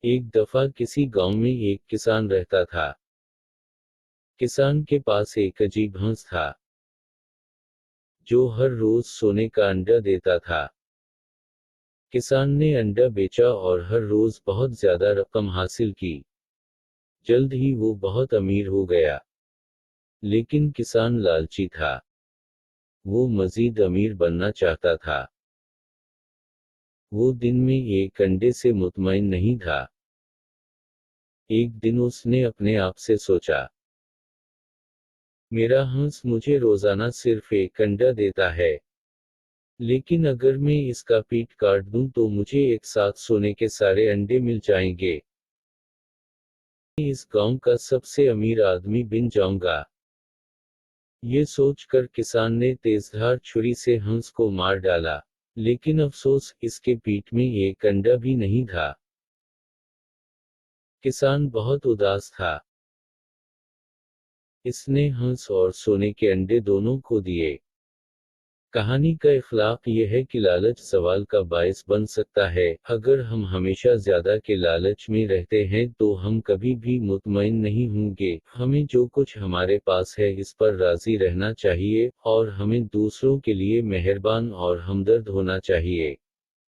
एक दफा किसी गांव में एक किसान रहता था। किसान के पास एक अजीब हंस था जो हर रोज सोने का अंडा देता था। किसान ने अंडा बेचा और हर रोज बहुत ज्यादा रकम हासिल की। जल्द ही वो बहुत अमीर हो गया। लेकिन किसान लालची था। वो मजीद अमीर बनना चाहता था। वो दिन में एक अंडे से मुतमईन नहीं था। एक दिन उसने अपने आप से सोचा, मेरा हंस मुझे रोजाना सिर्फ एक अंडा देता है, लेकिन अगर मैं इसका पीठ काट दूं तो मुझे एक साथ सोने के सारे अंडे मिल जाएंगे। मैं इस गांव का सबसे अमीर आदमी बन जाऊंगा। ये सोचकर किसान ने तेजधार छुरी से हंस को मार डाला। लेकिन अफसोस, इसके पीठ में एक अंडा भी नहीं था। किसान बहुत उदास था। इसने हंस और सोने के अंडे दोनों खो दिए। कहानी का इखलाक यह है कि लालच सवाल का बायस बन सकता है। अगर हम हमेशा ज्यादा के लालच में रहते हैं तो हम कभी भी मुतमईन नहीं होंगे। हमें जो कुछ हमारे पास है इस पर राजी रहना चाहिए, और हमें दूसरों के लिए मेहरबान और हमदर्द होना चाहिए।